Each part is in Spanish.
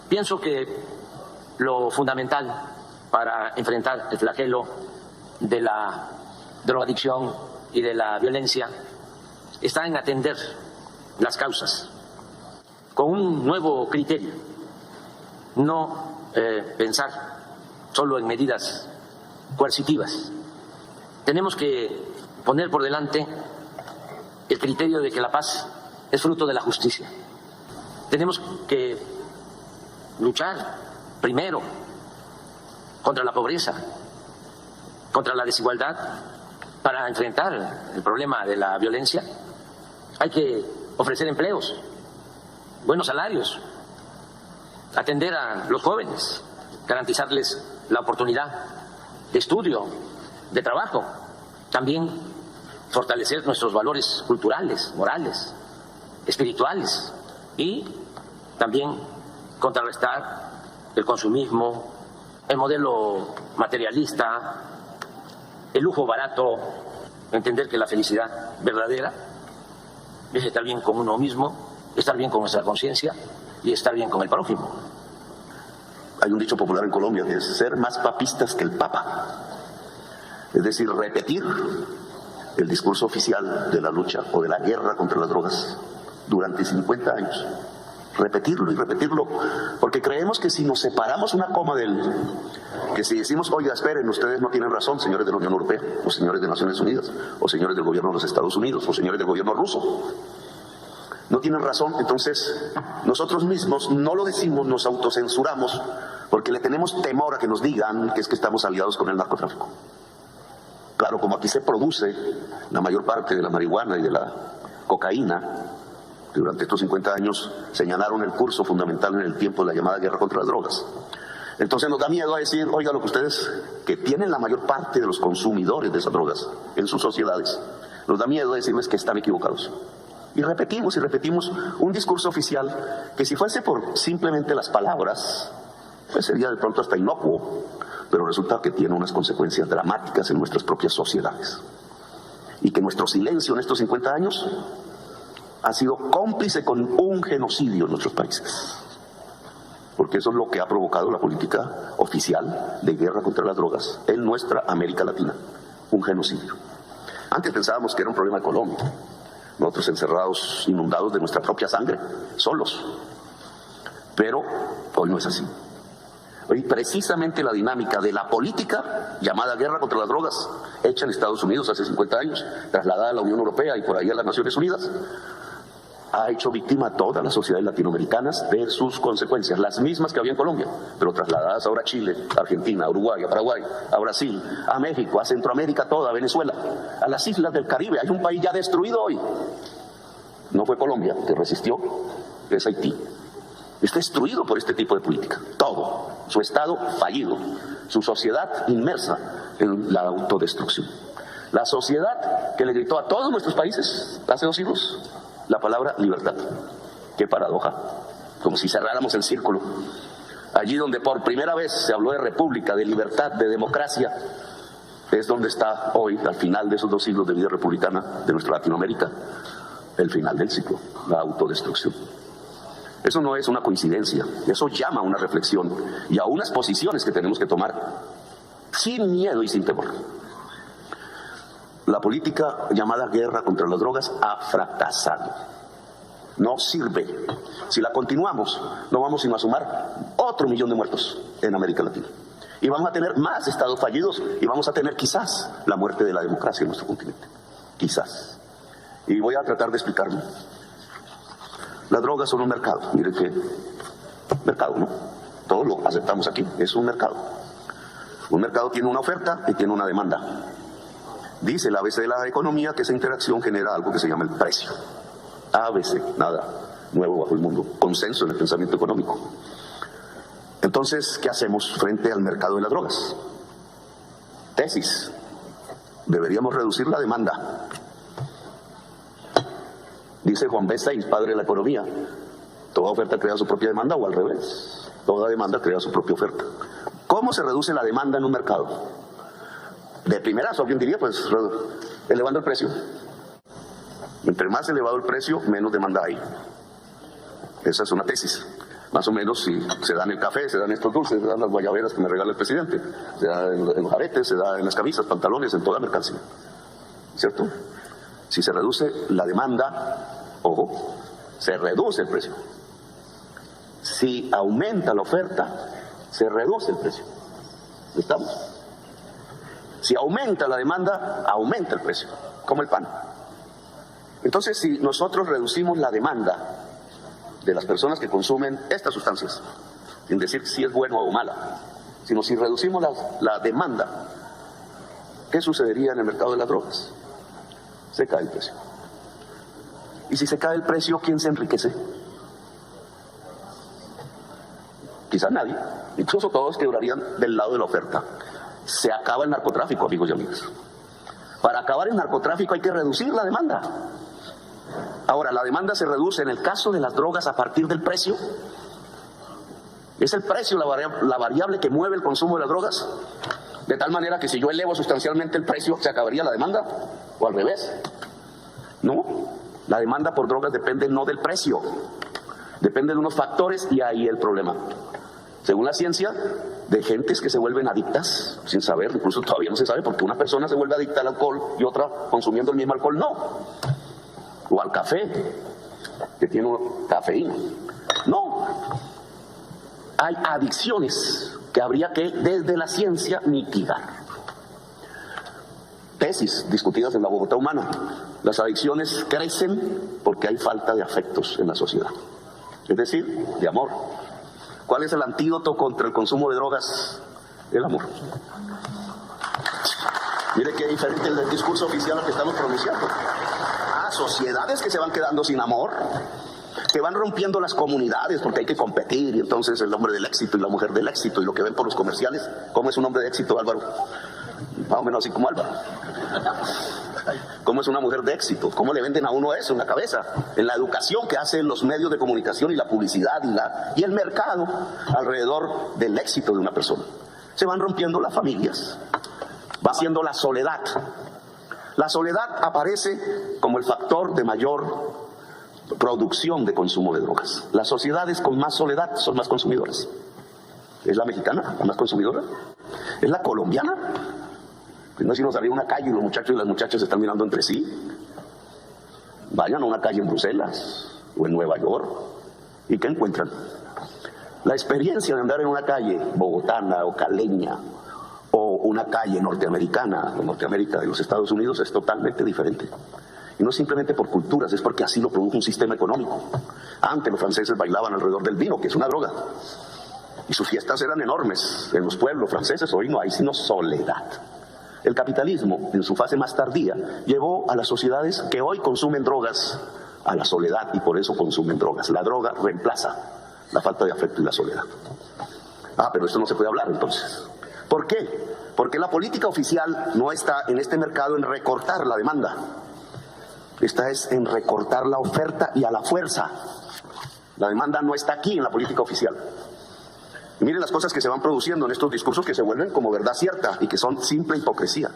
Pienso que lo fundamental para enfrentar el flagelo de la drogadicción y de la violencia está en atender las causas con un nuevo criterio, no pensar solo en medidas coercitivas. Tenemos que poner por delante el criterio de que la paz es fruto de la justicia. Tenemos que luchar primero contra la pobreza, contra la desigualdad, para enfrentar el problema de la violencia. Hay que ofrecer empleos, buenos salarios, atender a los jóvenes, garantizarles la oportunidad de estudio, de trabajo, también fortalecer nuestros valores culturales, morales, espirituales y también contrarrestar el consumismo, el modelo materialista, el lujo barato, entender que la felicidad verdadera es estar bien con uno mismo, estar bien con nuestra conciencia y estar bien con el prójimo. Hay un dicho popular en Colombia que es ser más papistas que el Papa. Es decir, repetir el discurso oficial de la lucha o de la guerra contra las drogas durante 50 años. Repetirlo y repetirlo, porque creemos que si nos separamos una coma de él, que si decimos, oiga, esperen, ustedes no tienen razón, señores de la Unión Europea, o señores de Naciones Unidas, o señores del gobierno de los Estados Unidos, o señores del gobierno ruso, no tienen razón, entonces nosotros mismos no lo decimos, nos autocensuramos, porque le tenemos temor a que nos digan que es que estamos aliados con el narcotráfico. Claro, como aquí se produce la mayor parte de la marihuana y de la cocaína, durante estos 50 años señalaron el curso fundamental en el tiempo de la llamada guerra contra las drogas. Entonces nos da miedo a decir, oiga, lo que ustedes, que tienen la mayor parte de los consumidores de esas drogas en sus sociedades, nos da miedo decirles que están equivocados. Y repetimos un discurso oficial que si fuese por simplemente las palabras, pues sería de pronto hasta inocuo, pero resulta que tiene unas consecuencias dramáticas en nuestras propias sociedades. Y que nuestro silencio en estos 50 años ha sido cómplice con un genocidio en nuestros países. Porque eso es lo que ha provocado la política oficial de guerra contra las drogas en nuestra América Latina, un genocidio. Antes pensábamos que era un problema de Colombia, nosotros encerrados, inundados de nuestra propia sangre, solos. Pero hoy no es así. Hoy precisamente la dinámica de la política llamada guerra contra las drogas, hecha en Estados Unidos hace 50 años, trasladada a la Unión Europea y por ahí a las Naciones Unidas, ha hecho víctima a todas las sociedades latinoamericanas de sus consecuencias, las mismas que había en Colombia, pero trasladadas ahora a Chile, a Argentina, a Uruguay, a Paraguay, a Brasil, a México, a Centroamérica toda, a Venezuela, a las islas del Caribe. Hay un país ya destruido hoy. No fue Colombia, que resistió, es Haití. Está destruido por este tipo de política, todo, su Estado fallido, su sociedad inmersa en la autodestrucción. La sociedad que le gritó a todos nuestros países hace 2 siglos la palabra libertad. Qué paradoja, como si cerráramos el círculo. Allí donde por primera vez se habló de república, de libertad, de democracia, es donde está hoy, al final de esos 2 siglos de vida republicana de nuestra Latinoamérica, el final del ciclo, la autodestrucción. Eso no es una coincidencia, eso llama a una reflexión y a unas posiciones que tenemos que tomar sin miedo y sin temor. La política llamada guerra contra las drogas ha fracasado. No sirve. Si la continuamos, no vamos sino a sumar otro 1 millón de muertos en América Latina. Y vamos a tener más estados fallidos y vamos a tener quizás la muerte de la democracia en nuestro continente. Quizás. Y voy a tratar de explicarlo. Las drogas son un mercado. Miren que mercado, ¿no? Todos lo aceptamos aquí. Es un mercado. Un mercado tiene una oferta y tiene una demanda. Dice el ABC de la economía que esa interacción genera algo que se llama el precio. ABC, nada nuevo bajo el mundo. Consenso en el pensamiento económico. Entonces, ¿qué hacemos frente al mercado de las drogas? Tesis. Deberíamos reducir la demanda. Dice Juan B. Seix, padre de la economía, toda oferta crea su propia demanda o al revés. Toda demanda crea su propia oferta. ¿Cómo se reduce la demanda en un mercado? De primerazo, alguien diría, pues, elevando el precio. Entre más elevado el precio, menos demanda hay. Esa es una tesis. Más o menos si se dan el café, se dan estos dulces, se dan las guayaberas que me regala el presidente, se da en los aretes, se da en las camisas, pantalones, en toda mercancía. ¿Cierto? Si se reduce la demanda, ojo, se reduce el precio. Si aumenta la oferta, se reduce el precio. ¿Estamos? Si aumenta la demanda, aumenta el precio, como el pan. Entonces, si nosotros reducimos la demanda de las personas que consumen estas sustancias, sin decir si es bueno o mala, sino si reducimos la demanda, ¿qué sucedería en el mercado de las drogas? Se cae el precio. Y si se cae el precio, ¿quién se enriquece? Quizás nadie, incluso todos quedarían del lado de la oferta. Se acaba el narcotráfico, amigos y amigas. Para acabar el narcotráfico hay que reducir la demanda. Ahora, la demanda se reduce en el caso de las drogas a partir del precio. ¿Es el precio la variable que mueve el consumo de las drogas? De tal manera que si yo elevo sustancialmente el precio, ¿se acabaría la demanda? ¿O al revés? No, la demanda por drogas depende no del precio, depende de unos factores y ahí el problema. Según la ciencia, de gentes que se vuelven adictas sin saber, incluso todavía no se sabe porque una persona se vuelve adicta al alcohol y otra consumiendo el mismo alcohol no. O al café, que tiene cafeína. No. Hay adicciones que habría que, desde la ciencia, mitigar. Tesis discutidas en la Bogotá humana. Las adicciones crecen porque hay falta de afectos en la sociedad. Es decir, de amor. ¿Cuál es el antídoto contra el consumo de drogas? El amor. Mire qué diferente el discurso oficial al que estamos pronunciando. Sociedades que se van quedando sin amor, que van rompiendo las comunidades porque hay que competir y entonces el hombre del éxito y la mujer del éxito y lo que ven por los comerciales. ¿Cómo es un hombre de éxito, Álvaro? Más o menos así como Álvaro. ¿Cómo es una mujer de éxito? ¿Cómo le venden a uno eso en la cabeza? En la educación que hacen los medios de comunicación y la publicidad y el mercado alrededor del éxito de una persona. Se van rompiendo las familias, va siendo la soledad. La soledad aparece como el factor de mayor producción de consumo de drogas. Las sociedades con más soledad son más consumidoras. ¿Es la mexicana la más consumidora? ¿Es la colombiana? No es si nos salió a una calle y los muchachos y las muchachas se están mirando entre sí. Vayan a una calle en Bruselas o en Nueva York. ¿Y qué encuentran? La experiencia de andar en una calle bogotana o caleña o una calle norteamericana, o Norteamérica de los Estados Unidos, es totalmente diferente. Y no simplemente por culturas, es porque así lo produjo un sistema económico. Antes los franceses bailaban alrededor del vino, que es una droga. Y sus fiestas eran enormes en los pueblos franceses. Hoy no hay sino soledad. El capitalismo, en su fase más tardía, llevó a las sociedades que hoy consumen drogas a la soledad y por eso consumen drogas. La droga reemplaza la falta de afecto y la soledad. Pero esto no se puede hablar entonces. ¿Por qué? Porque la política oficial no está en este mercado en recortar la demanda. Esta es en recortar la oferta y a la fuerza. La demanda no está aquí en la política oficial. Y miren las cosas que se van produciendo en estos discursos que se vuelven como verdad cierta y que son simple hipocresía.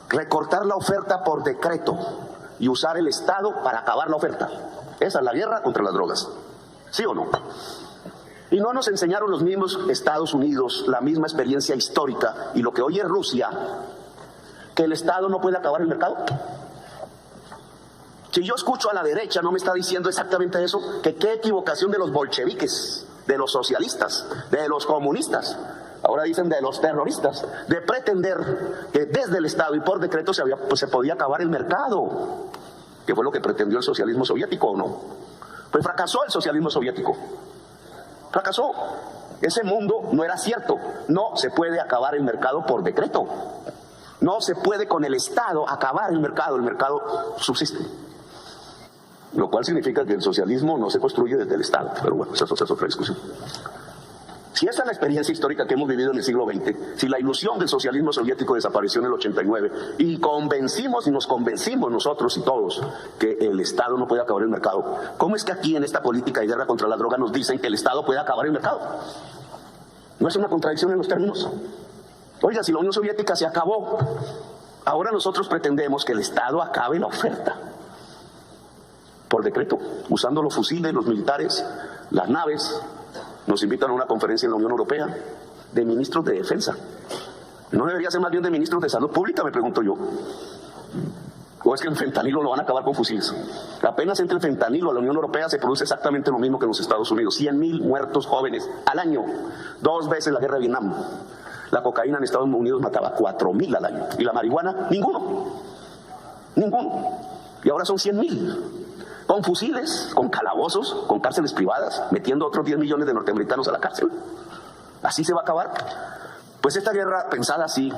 Recortar la oferta por decreto y usar el Estado para acabar la oferta. Esa es la guerra contra las drogas. ¿Sí o no? Y no nos enseñaron los mismos Estados Unidos, la misma experiencia histórica y lo que hoy es Rusia, que el Estado no puede acabar el mercado. Si yo escucho a la derecha, no me está diciendo exactamente eso, que qué equivocación de los bolcheviques, de los socialistas, de los comunistas, ahora dicen de los terroristas, de pretender que desde el Estado y por decreto se podía acabar el mercado, que fue lo que pretendió el socialismo soviético, ¿o no? Pues fracasó el socialismo soviético. Fracasó. Ese mundo no era cierto. No se puede acabar el mercado por decreto. No se puede con el Estado acabar el mercado subsiste. Lo cual significa que el socialismo no se construye desde el Estado. Pero bueno, esa es otra discusión. Si esa es la experiencia histórica que hemos vivido en el siglo XX, si la ilusión del socialismo soviético desapareció en el 89 y nos convencimos nosotros y todos que el Estado no puede acabar el mercado, ¿cómo es que aquí en esta política de guerra contra la droga nos dicen que el Estado puede acabar el mercado? ¿No es una contradicción en los términos? Oiga, si la Unión Soviética se acabó, ahora nosotros pretendemos que el Estado acabe la oferta por decreto, usando los fusiles, los militares, las naves, Nos invitan a una conferencia en la Unión Europea de ministros de defensa. ¿No debería ser más bien de ministros de salud pública, me pregunto yo? ¿O es que el fentanilo lo van a acabar con fusiles? Apenas entre el fentanilo a la Unión Europea se produce exactamente lo mismo que en los Estados Unidos. 100.000 muertos jóvenes al año. 2 veces la guerra de Vietnam. La cocaína en Estados Unidos mataba 4.000 al año. Y la marihuana, ninguno. Ninguno. Y ahora son 100.000. Con fusiles, con calabozos, con cárceles privadas, metiendo otros 10 millones de norteamericanos a la cárcel. ¿Así se va a acabar? Pues esta guerra, pensada así,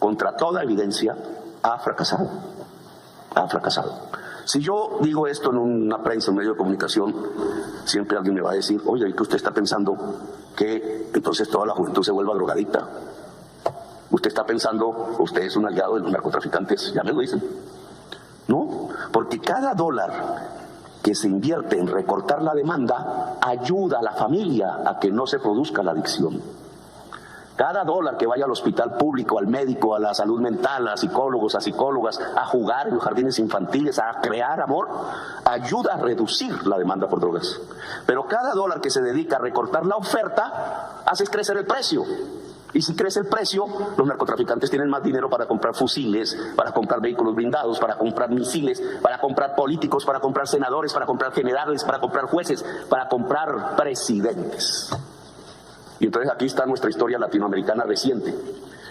contra toda evidencia, ha fracasado. Ha fracasado. Si yo digo esto en una prensa, en medio de comunicación, siempre alguien me va a decir, oye, ¿y qué usted está pensando? Que entonces toda la juventud se vuelva drogadicta. Usted está pensando, usted es un aliado de los narcotraficantes, ya me lo dicen. No, porque cada dólar que se invierte en recortar la demanda ayuda a la familia a que no se produzca la adicción. Cada dólar que vaya al hospital público, al médico, a la salud mental, a psicólogos, a psicólogas, a jugar en los jardines infantiles, a crear amor, ayuda a reducir la demanda por drogas. Pero cada dólar que se dedica a recortar la oferta hace crecer el precio. Y si crece el precio, los narcotraficantes tienen más dinero para comprar fusiles, para comprar vehículos blindados, para comprar misiles, para comprar políticos, para comprar senadores, para comprar generales, para comprar jueces, para comprar presidentes. Y entonces aquí está nuestra historia latinoamericana reciente.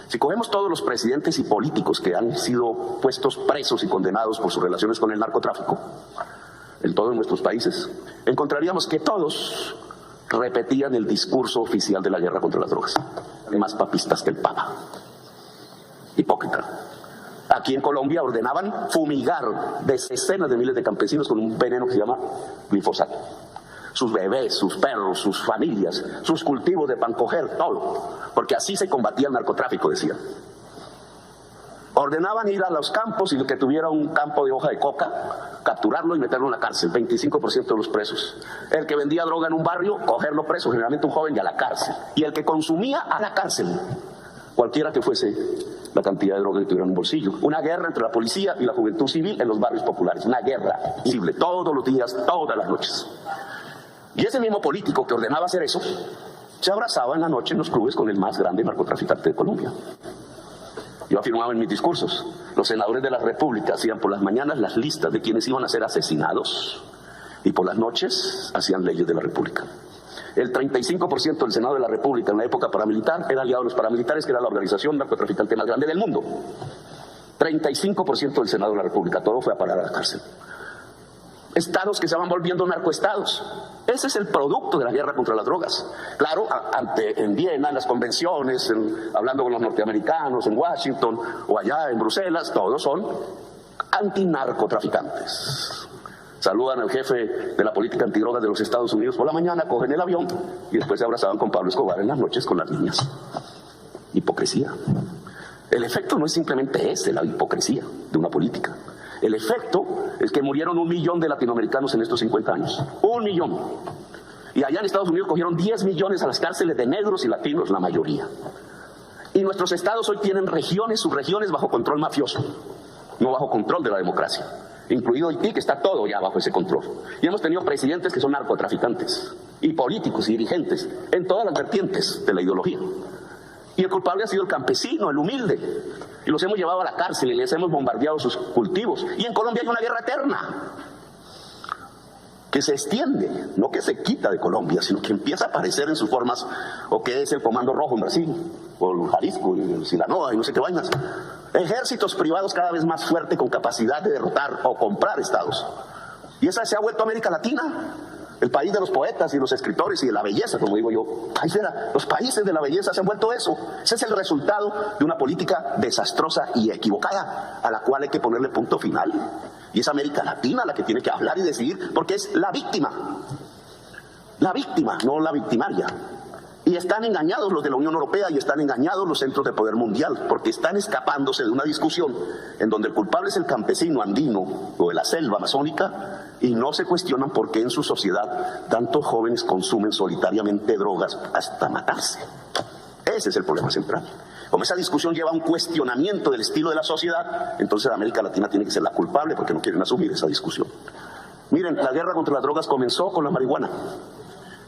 Si cogemos todos los presidentes y políticos que han sido puestos presos y condenados por sus relaciones con el narcotráfico, en todos nuestros países, encontraríamos que todos repetían el discurso oficial de la guerra contra las drogas. Más papistas que el Papa. Hipócrita. Aquí en Colombia ordenaban fumigar decenas de miles de campesinos con un veneno que se llama glifosato. Sus bebés, sus perros, sus familias, sus cultivos de pancoger, todo. Porque así se combatía el narcotráfico, decían. Ordenaban ir a los campos y el que tuviera un campo de hoja de coca, capturarlo y meterlo en la cárcel, 25% de los presos. El que vendía droga en un barrio, cogerlo preso, generalmente un joven, y a la cárcel. Y el que consumía, a la cárcel. Cualquiera que fuese la cantidad de droga que tuviera en un bolsillo. Una guerra entre la policía y la juventud civil en los barrios populares. Una guerra visible, todos los días, todas las noches. Y ese mismo político que ordenaba hacer eso, se abrazaba en la noche en los clubes con el más grande narcotraficante de Colombia. Yo afirmaba en mis discursos, los senadores de la República hacían por las mañanas las listas de quienes iban a ser asesinados y por las noches hacían leyes de la República. El 35% del Senado de la República en la época paramilitar era aliado de los paramilitares, que era la organización narcotraficante más grande del mundo. 35% del Senado de la República, todo fue a parar a la cárcel. Estados que se van volviendo narcoestados. Ese es el producto de la guerra contra las drogas. Claro, en Viena, en las convenciones, hablando con los norteamericanos, en Washington o allá en Bruselas, todos son antinarcotraficantes. Saludan al jefe de la política antidrogas de los Estados Unidos por la mañana, cogen el avión y después se abrazaban con Pablo Escobar en las noches con las niñas. Hipocresía. El efecto no es simplemente ese, la hipocresía de una política. El efecto es que murieron 1 millón de latinoamericanos en estos 50 años. 1 millón. Y allá en Estados Unidos cogieron 10 millones a las cárceles de negros y latinos, la mayoría. Y nuestros estados hoy tienen regiones, subregiones bajo control mafioso, no bajo control de la democracia. Incluido Haití, que está todo ya bajo ese control. Y hemos tenido presidentes que son narcotraficantes, y políticos y dirigentes, en todas las vertientes de la ideología. Y el culpable ha sido el campesino, el humilde. Y los hemos llevado a la cárcel y les hemos bombardeado sus cultivos. Y en Colombia hay una guerra eterna que se extiende, no que se quita de Colombia, sino que empieza a aparecer en sus formas, o que es el Comando Rojo en Brasil, o el Jalisco, y el Sinaloa, y no sé qué vainas. Ejércitos privados cada vez más fuertes con capacidad de derrotar o comprar estados. Y esa se ha vuelto América Latina. El país de los poetas y los escritores y de la belleza, como digo yo. Los países de la belleza se han vuelto eso. Ese es el resultado de una política desastrosa y equivocada, a la cual hay que ponerle punto final. Y es América Latina la que tiene que hablar y decidir, porque es la víctima. La víctima, no la victimaria. Y están engañados los de la Unión Europea y están engañados los centros de poder mundial, porque están escapándose de una discusión en donde el culpable es el campesino andino o de la selva amazónica, y no se cuestionan por qué en su sociedad tantos jóvenes consumen solitariamente drogas hasta matarse. Ese es el problema central. Como esa discusión lleva a un cuestionamiento del estilo de la sociedad, entonces América Latina tiene que ser la culpable, porque no quieren asumir esa discusión. Miren, la guerra contra las drogas comenzó con la marihuana.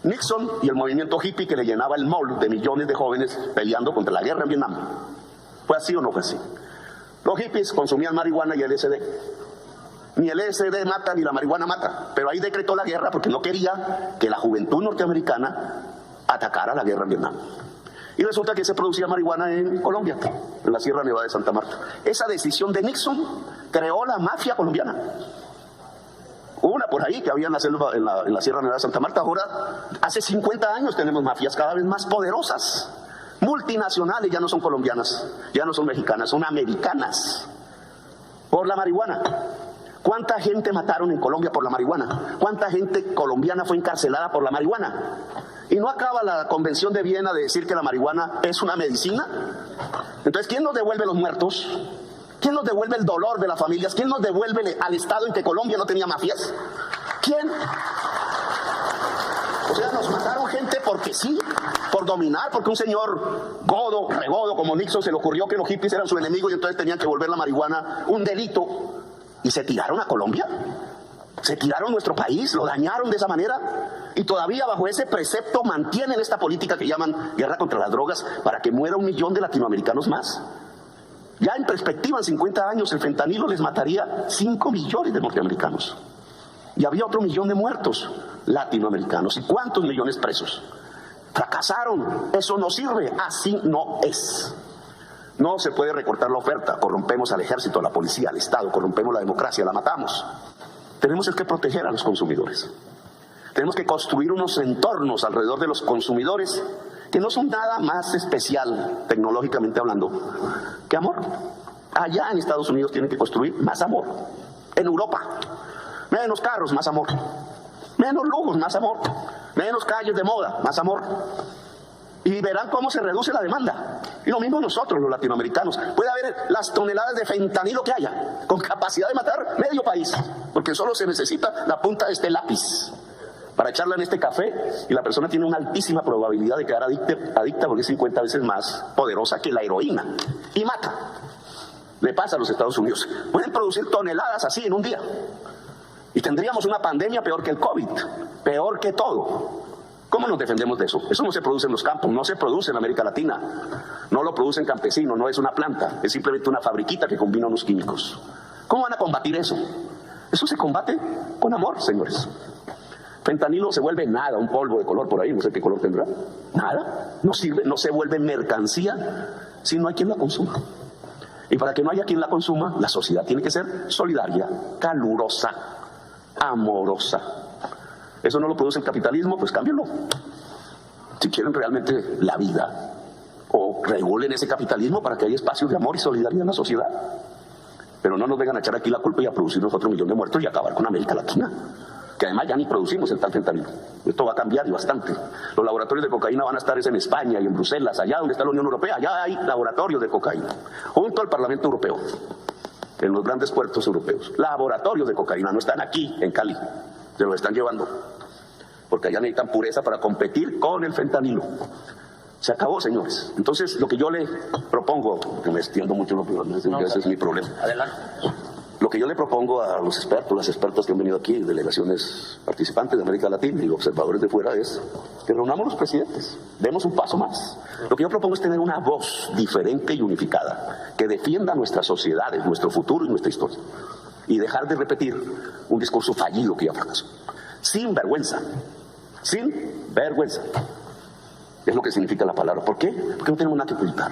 Nixon y el movimiento hippie que le llenaba el mall de millones de jóvenes peleando contra la guerra en Vietnam. ¿Fue así o no fue así? Los hippies consumían marihuana y LSD. Ni el LSD mata ni la marihuana mata, pero ahí decretó la guerra porque no quería que la juventud norteamericana atacara la guerra en Vietnam. Y resulta que se producía marihuana en Colombia, en la Sierra Nevada de Santa Marta. Esa decisión de Nixon creó la mafia colombiana. Hubo una por ahí que había en la selva, en la Sierra Nevada de Santa Marta. Ahora, hace 50 años tenemos mafias cada vez más poderosas, multinacionales, ya no son colombianas, ya no son mexicanas, son americanas, por la marihuana. ¿Cuánta gente mataron en Colombia por la marihuana? ¿Cuánta gente colombiana fue encarcelada por la marihuana? ¿Y no acaba la Convención de Viena de decir que la marihuana es una medicina? Entonces, ¿quién nos devuelve los muertos? ¿Quién nos devuelve el dolor de las familias? ¿Quién nos devuelve al estado en que Colombia no tenía mafias? ¿Quién? O sea, nos mataron gente porque sí, por dominar, porque un señor godo, regodo como Nixon se le ocurrió que los hippies eran su enemigo y entonces tenían que volver la marihuana un delito. ¿Y se tiraron a Colombia? ¿Se tiraron nuestro país? ¿Lo dañaron de esa manera? Y todavía bajo ese precepto mantienen esta política que llaman guerra contra las drogas para que muera 1 millón de latinoamericanos más. Ya en perspectiva, en 50 años, el fentanilo les mataría 5 millones de norteamericanos. Y había otro 1 millón de muertos latinoamericanos. ¿Y cuántos millones presos? Fracasaron. Eso no sirve. Así no es. No se puede recortar la oferta. Corrompemos al ejército, a la policía, al Estado. Corrompemos la democracia, la matamos. Tenemos que proteger a los consumidores. Tenemos que construir unos entornos alrededor de los consumidores que no son nada más especial, tecnológicamente hablando, que amor. Allá en Estados Unidos tienen que construir más amor. En Europa, menos carros, más amor. Menos lujos, más amor. Menos calles de moda, más amor. Y verán cómo se reduce la demanda. Y lo mismo nosotros, los latinoamericanos. Puede haber las toneladas de fentanilo que haya, con capacidad de matar medio país, porque solo se necesita la punta de este lápiz para echarla en este café, y la persona tiene una altísima probabilidad de quedar adicta porque es 50 veces más poderosa que la heroína, y mata. Le pasa a los Estados Unidos. Pueden producir toneladas así en un día, y tendríamos una pandemia peor que el COVID, peor que todo. ¿Cómo nos defendemos de eso? Eso no se produce en los campos, no se produce en América Latina, no lo producen campesinos, no es una planta, es simplemente una fabriquita que combina unos químicos. ¿Cómo van a combatir eso? Eso se combate con amor, señores. Fentanilo se vuelve nada, un polvo de color por ahí, no sé qué color tendrá. Nada, no sirve, no se vuelve mercancía si no hay quien la consuma. Y para que no haya quien la consuma, la sociedad tiene que ser solidaria, calurosa, amorosa. Eso no lo produce el capitalismo, pues cámbienlo. Si quieren realmente la vida, o regulen ese capitalismo para que haya espacios de amor y solidaridad en la sociedad. Pero no nos vengan a echar aquí la culpa y a producirnos otro 1 millón de muertos y acabar con América Latina, que además ya ni producimos el tal fentanilo. Esto va a cambiar y bastante. Los laboratorios de cocaína van a estar en España y en Bruselas, allá donde está la Unión Europea, allá hay laboratorios de cocaína, junto al Parlamento Europeo, en los grandes puertos europeos. Laboratorios de cocaína, no están aquí en Cali, se los están llevando, porque allá necesitan pureza para competir con el fentanilo. Se acabó, señores. Entonces, lo que yo le propongo, que me extiendo mucho, ese es mi problema. Adelante. Lo que yo le propongo a los expertos, las expertas que han venido aquí, delegaciones participantes de América Latina y observadores de fuera, es que reunamos los presidentes, demos un paso más. Lo que yo propongo es tener una voz diferente y unificada, que defienda nuestras sociedades, nuestro futuro y nuestra historia. Y dejar de repetir un discurso fallido que ya fracasó. Sin vergüenza. Sin vergüenza. Es lo que significa la palabra. ¿Por qué? Porque no tenemos nada que ocultar.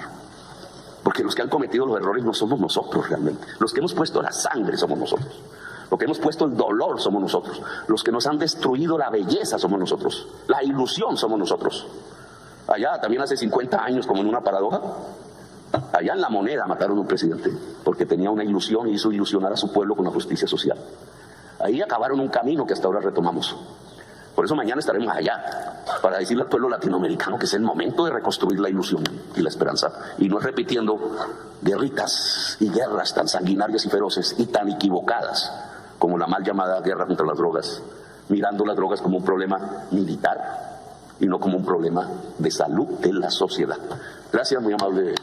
Porque los que han cometido los errores no somos nosotros realmente. Los que hemos puesto la sangre somos nosotros. Los que hemos puesto el dolor somos nosotros. Los que nos han destruido la belleza somos nosotros. La ilusión somos nosotros. Allá también hace 50 años, como en una paradoja, allá en La Moneda mataron a un presidente porque tenía una ilusión y hizo ilusionar a su pueblo con la justicia social. Ahí acabaron un camino que hasta ahora retomamos. Por eso mañana estaremos allá, para decirle al pueblo latinoamericano que es el momento de reconstruir la ilusión y la esperanza, y no repitiendo guerritas y guerras tan sanguinarias y feroces y tan equivocadas como la mal llamada guerra contra las drogas, mirando las drogas como un problema militar y no como un problema de salud de la sociedad. Gracias, muy amable.